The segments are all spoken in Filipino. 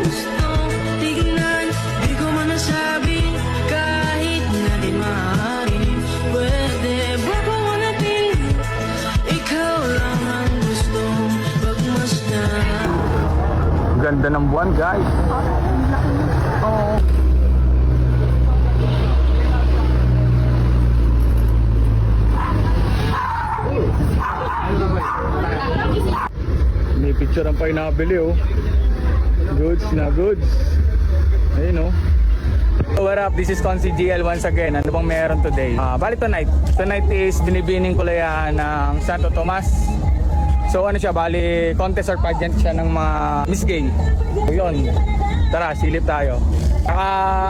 gusto tignan, di ko man nasabi kahit na di maaari. Pwede ba pawanatin? Ikaw lang ang gustong pagmasdan. Ganda ng buwan, guys. Oh. May picture ang pa yung nabili, oh. Goods na goods. Ayun, oh. What up? This is Consi GL once again. Ano bang meron today? Bali tonight. Tonight is binibining kulayan ng Santo Tomas. So ano siya, bali contest or pageant siya ng mga Miss Gay. So yun, tara, silip tayo.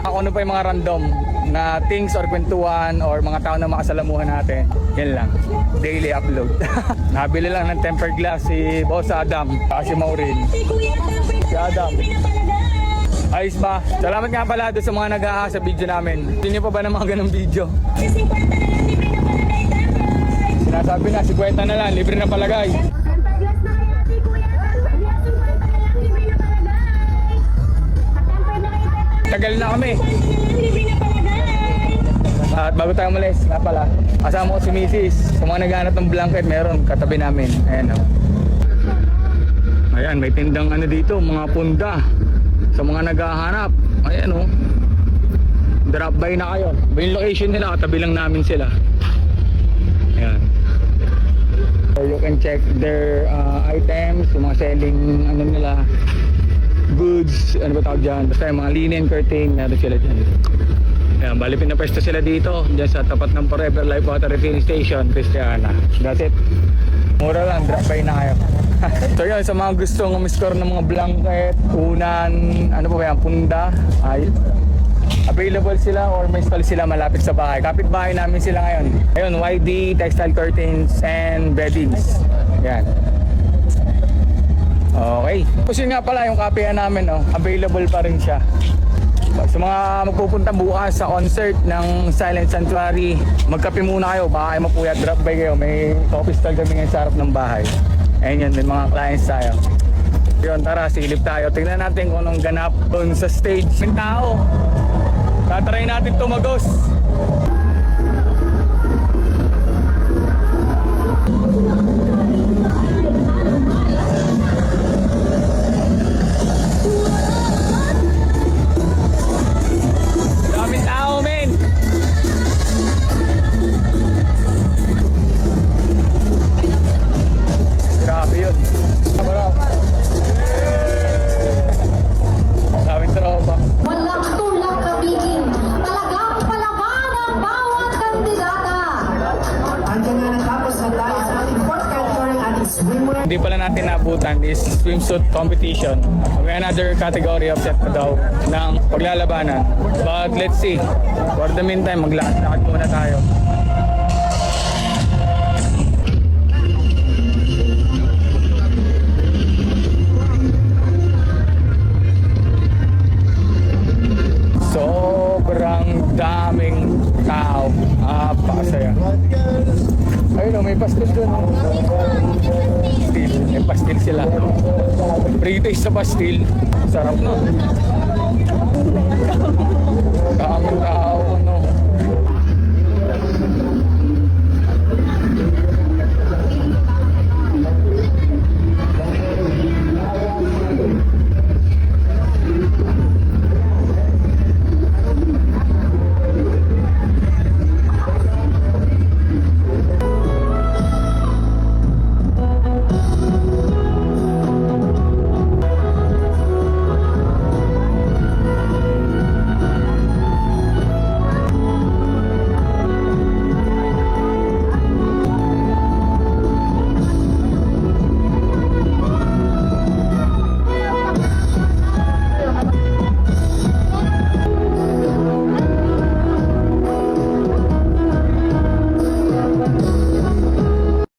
Ako ano pa yung mga random na things or kwentuhan or mga tao na makasalamuhan natin. Yan lang, daily upload. Nabili lang ng tempered glass si Boss Adam, si Maureen. Si Adam. Ayos ba? Salamat nga pala doon sa mga nag-aha sa video namin. Hindi niyo pa ba ng mga ganong video? Sinasabi na, 50 na lang, libre na palagay. Tagal na kami. At bago tayo umalis, nga pala, kasama ko si Mrs. Sa mga naghahanap ng blanket, meron katabi namin. Ayan, oh. Ayan, may tindang ano dito, mga punda. Sa mga naghahanap, ayan, oh. Drop by na kayo. Yung location nila, katabi lang namin sila. Ayan. So you can check their items, yung mga selling ano nila, goods, ano ba tawag dyan, basta yung mga linen, curtain, natin sila dyan. Ayan, bali pinapesto sila dito, dyan sa tapat ng Forever Life Water Refilling Station, Christiana. That's it. Mura lang, drop by na kayo. So yun, sa mga gustong umiscore ng mga blanket, unan, ano pa ba yan, punda, ay available sila or may install sila malapit sa bahay. Kapit bahay namin sila ngayon. Ayun, YD, textile curtains, and beddings. Yan. Okay. Tapos yun nga pala, yung kapihan namin, oh, available pa rin siya. Sa mga magpupunta bukas sa concert ng Silent Sanctuary, magkape muna kayo, baka kayo mapuyat, drop by kayo. May coffee stall kami ngayon sa harap ng bahay. Ayun yun, may mga clients tayo. Yun, tara, silip tayo. Tingnan natin kung anong ganap doon sa stage. May tao. Tatry natin tumagos. Daming tao, men. Grabe yun. Daming tropa. Walang tulak kabigin, talagang palaban ang bawat kandidata. Andiyan nga natapos na tayo sa ating fourth category, ating swimwear. Hindi pala natin nabutan is swimsuit competition. May another category of set pa daw ng paglalabanan. But let's see. For the meantime, maglakad-lakad muna tayo. Sobrang daming tao. Pakasaya. Ayun, may pastil dun. Pastil. May pastil sila. Pre-taste sa pastil. Sarap na. Daming tao.